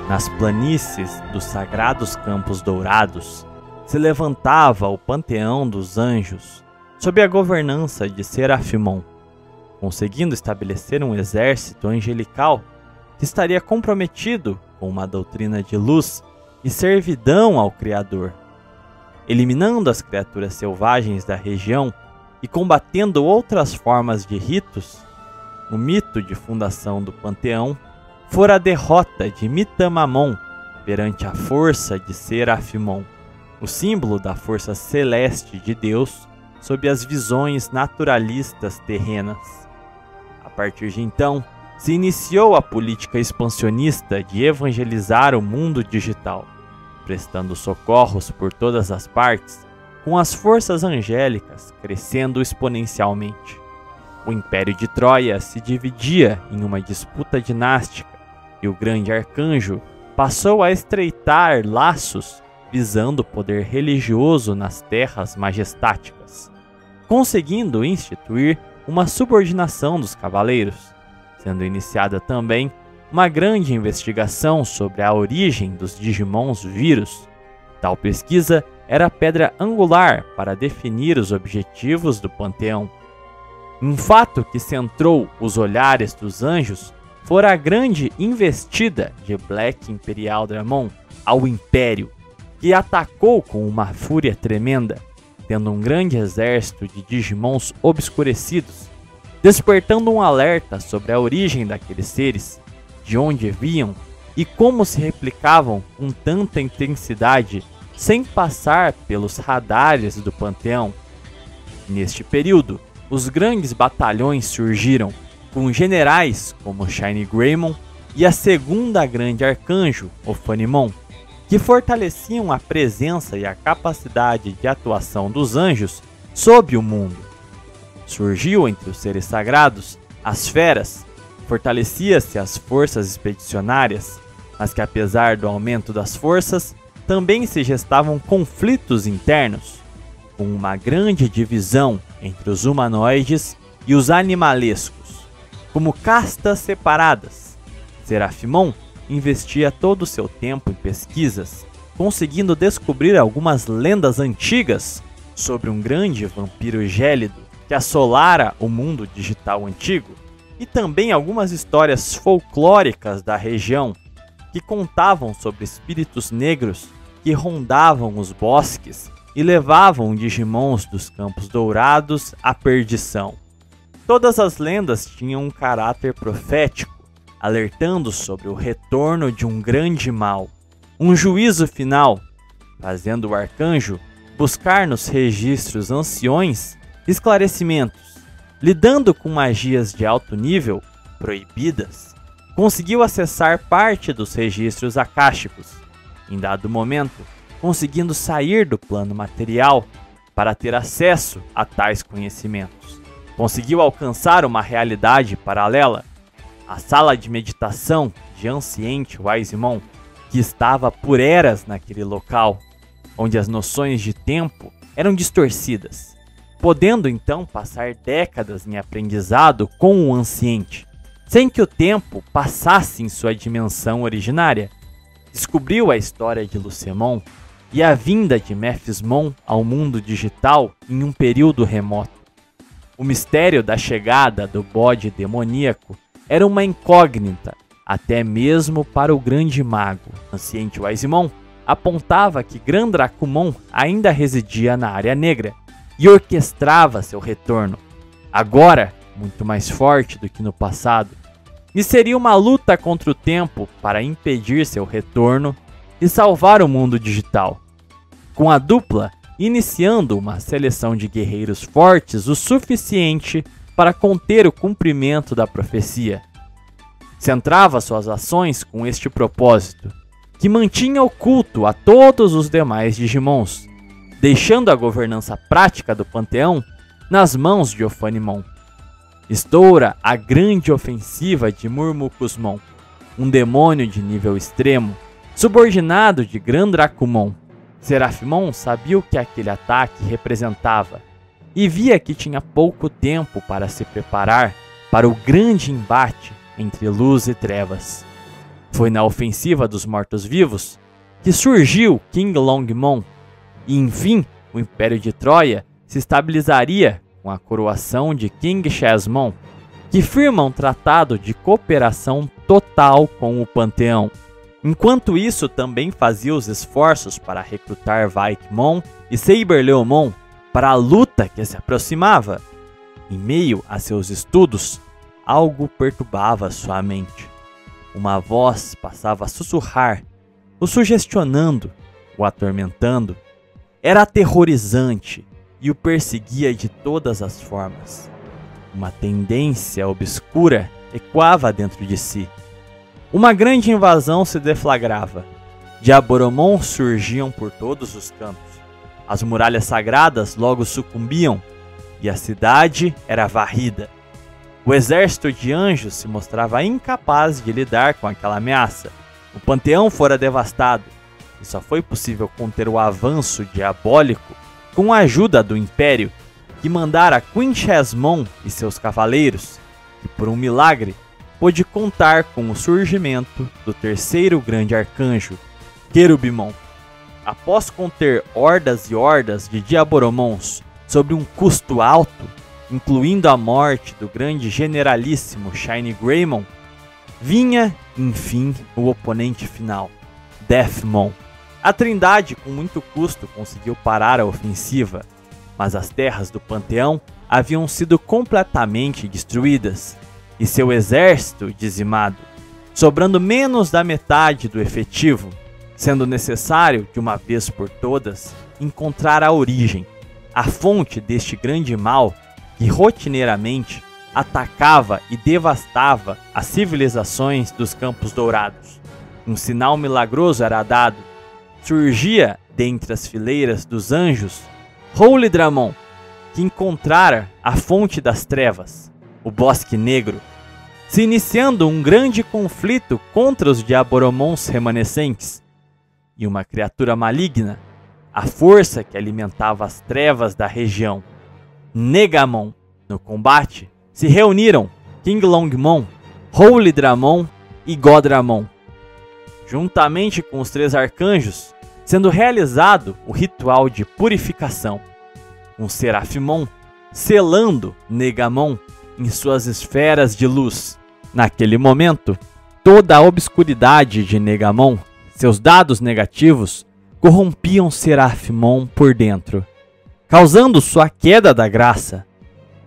Nas planícies dos sagrados Campos Dourados, se levantava o panteão dos anjos, sob a governança de Serafimon, conseguindo estabelecer um exército angelical que estaria comprometido com uma doutrina de luz e servidão ao Criador, eliminando as criaturas selvagens da região e combatendo outras formas de ritos. O mito de fundação do panteão fora a derrota de Mitamamon perante a força de Serafimon, o símbolo da força celeste de Deus sob as visões naturalistas terrenas. A partir de então, se iniciou a política expansionista de evangelizar o mundo digital, prestando socorros por todas as partes, com as forças angélicas crescendo exponencialmente. O Império de Troia se dividia em uma disputa dinástica e o grande arcanjo passou a estreitar laços visando o poder religioso nas terras majestáticas, conseguindo instituir uma subordinação dos cavaleiros, sendo iniciada também uma grande investigação sobre a origem dos Digimons vírus. Tal pesquisa era a pedra angular para definir os objetivos do panteão. Um fato que centrou os olhares dos anjos fora a grande investida de Black Imperial Dramon ao Império, que atacou com uma fúria tremenda, tendo um grande exército de Digimons obscurecidos, despertando um alerta sobre a origem daqueles seres, de onde vinham e como se replicavam com tanta intensidade sem passar pelos radares do panteão. Neste período, os grandes batalhões surgiram, com generais como Shiny Greymon e a segunda grande arcanjo, Ophanimon, que fortaleciam a presença e a capacidade de atuação dos anjos sob o mundo. Surgiu entre os seres sagrados as feras, fortalecia-se as forças expedicionárias, mas que apesar do aumento das forças, também se gestavam conflitos internos, com uma grande divisão entre os humanoides e os animalescos, como castas separadas. Serafimon investia todo o seu tempo em pesquisas, conseguindo descobrir algumas lendas antigas sobre um grande vampiro gélido que assolara o mundo digital antigo, e também algumas histórias folclóricas da região que contavam sobre espíritos negros que rondavam os bosques e levavam Digimons dos Campos Dourados à perdição. Todas as lendas tinham um caráter profético, alertando sobre o retorno de um grande mal, um juízo final, fazendo o arcanjo buscar nos registros anciões esclarecimentos. Lidando com magias de alto nível, proibidas, conseguiu acessar parte dos registros akáshicos, em dado momento, conseguindo sair do plano material para ter acesso a tais conhecimentos. Conseguiu alcançar uma realidade paralela, a sala de meditação de Anciente Wisemon, que estava por eras naquele local, onde as noções de tempo eram distorcidas, podendo então passar décadas em aprendizado com o Anciente, sem que o tempo passasse em sua dimensão originária. Descobriu a história de Lucemon e a vinda de Mephismon ao mundo digital em um período remoto. O mistério da chegada do bode demoníaco era uma incógnita, até mesmo para o grande mago. Anciente Wisemon apontava que Grandrakumon ainda residia na área negra e orquestrava seu retorno, agora muito mais forte do que no passado, e seria uma luta contra o tempo para impedir seu retorno e salvar o mundo digital, com a dupla iniciando uma seleção de guerreiros fortes o suficiente para conter o cumprimento da profecia. Centrava suas ações com este propósito, que mantinha oculto a todos os demais Digimons, deixando a governança prática do panteão nas mãos de Ophanimon. Estoura a grande ofensiva de Murmucusmon, um demônio de nível extremo, subordinado de Grandrakumon. Serafimon sabia o que aquele ataque representava e via que tinha pouco tempo para se preparar para o grande embate entre luz e trevas. Foi na ofensiva dos mortos-vivos que surgiu King Longmon, e enfim o Império de Troia se estabilizaria com a coroação de King Chesmon, que firma um tratado de cooperação total com o Panteão. Enquanto isso, também fazia os esforços para recrutar Vaikmon e Seiberleomon para a luta que se aproximava. Em meio a seus estudos, algo perturbava sua mente. Uma voz passava a sussurrar, o sugestionando, o atormentando. Era aterrorizante e o perseguia de todas as formas. Uma tendência obscura ecoava dentro de si. Uma grande invasão se deflagrava. Diaboromon surgiam por todos os cantos. As muralhas sagradas logo sucumbiam e a cidade era varrida. O exército de anjos se mostrava incapaz de lidar com aquela ameaça. O panteão fora devastado e só foi possível conter o avanço diabólico com a ajuda do Império, que mandara Queen Chesmon e seus cavaleiros, e por um milagre pôde contar com o surgimento do terceiro grande arcanjo, Querubimon. Após conter hordas e hordas de Diaboromons sob um custo alto, incluindo a morte do grande generalíssimo Shiny Greymon, vinha, enfim, o oponente final, Deathmon. A Trindade, com muito custo, conseguiu parar a ofensiva, mas as terras do Panteão haviam sido completamente destruídas e seu exército dizimado, sobrando menos da metade do efetivo, sendo necessário, de uma vez por todas, encontrar a origem, a fonte deste grande mal que rotineiramente atacava e devastava as civilizações dos Campos Dourados. Um sinal milagroso era dado. Surgia, dentre as fileiras dos anjos, Holy Dramon, que encontrara a fonte das trevas, o Bosque Negro, se iniciando um grande conflito contra os Diaboromons remanescentes, e uma criatura maligna, a força que alimentava as trevas da região, Negamon. No combate, se reuniram King Longmon, Holy Dramon e Godramon, juntamente com os três arcanjos, sendo realizado o ritual de purificação, com Serafimon selando Negamon em suas esferas de luz. Naquele momento, toda a obscuridade de Negamon, seus dados negativos, corrompiam Serafimon por dentro, causando sua queda da graça,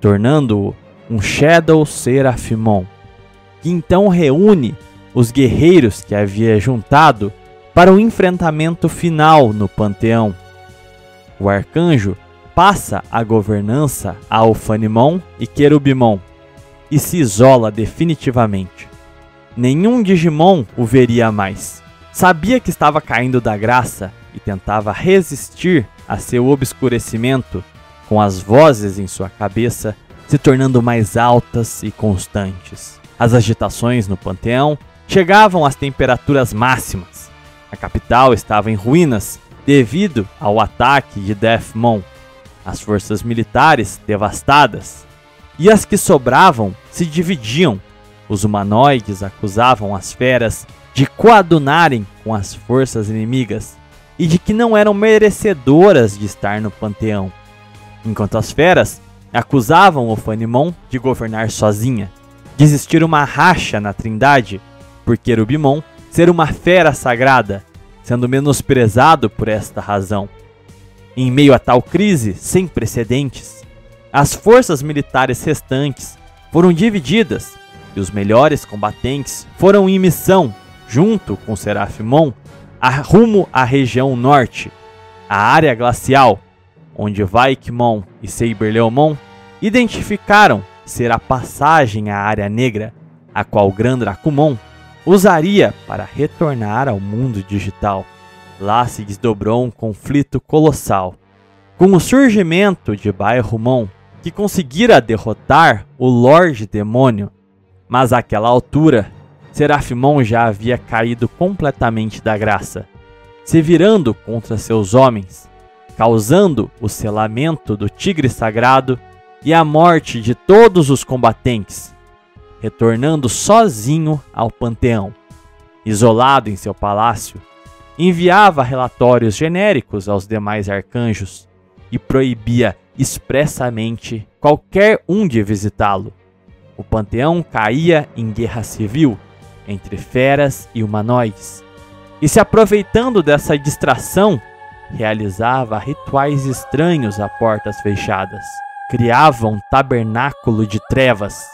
tornando-o um Shadow Serafimon, que então reúne os guerreiros que havia juntado para o enfrentamento final no Panteão. O arcanjo passa a governança a Ufanimon e Querubimon e se isola definitivamente. Nenhum Digimon o veria mais. Sabia que estava caindo da graça e tentava resistir a seu obscurecimento, com as vozes em sua cabeça se tornando mais altas e constantes. As agitações no Panteão chegavam às temperaturas máximas. A capital estava em ruínas devido ao ataque de Deathmon, as forças militares devastadas, e as que sobravam se dividiam. Os humanoides acusavam as feras de coadunarem com as forças inimigas e de que não eram merecedoras de estar no Panteão, enquanto as feras acusavam Ufanimon de governar sozinha, de existir uma racha na Trindade, por Querubimon ser uma fera sagrada, sendo menosprezado por esta razão. Em meio a tal crise sem precedentes, as forças militares restantes foram divididas e os melhores combatentes foram em missão, junto com Serafimon, rumo à região norte, a área glacial, onde Vaikmon e Seiberleomon identificaram ser a passagem à área negra, a qual Grandrakumon usaria para retornar ao mundo digital. Lá se desdobrou um conflito colossal, com o surgimento de Bairrumon, que conseguira derrotar o Lorde Demônio, mas àquela altura, Serafimon já havia caído completamente da graça, se virando contra seus homens, causando o selamento do Tigre Sagrado e a morte de todos os combatentes, retornando sozinho ao Panteão. isolado em seu palácio, enviava relatórios genéricos aos demais arcanjos e proibia expressamente qualquer um de visitá-lo. O panteão caía em guerra civil entre feras e humanoides, e se aproveitando dessa distração, realizava rituais estranhos a portas fechadas. Criava um tabernáculo de trevas,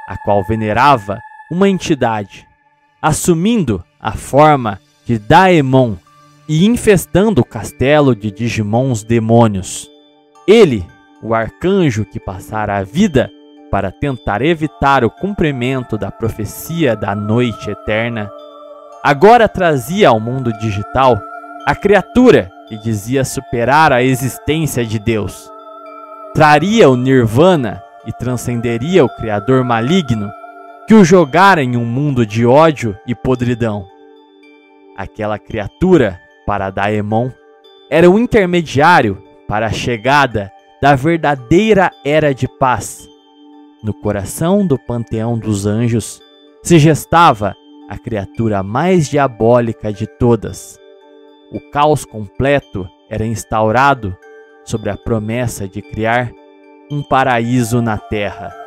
a qual venerava uma entidade, assumindo a forma de Daemon e infestando o castelo de Digimons demônios. Ele, o arcanjo que passara a vida para tentar evitar o cumprimento da profecia da noite eterna, agora trazia ao mundo digital a criatura que dizia superar a existência de Deus. Traria o Nirvana e transcenderia o Criador maligno que o jogara em um mundo de ódio e podridão. Aquela criatura, para Daemon, era o intermediário para a chegada da verdadeira Era de Paz. No coração do panteão dos anjos se gestava a criatura mais diabólica de todas. O caos completo era instaurado sobre a promessa de criar um paraíso na Terra.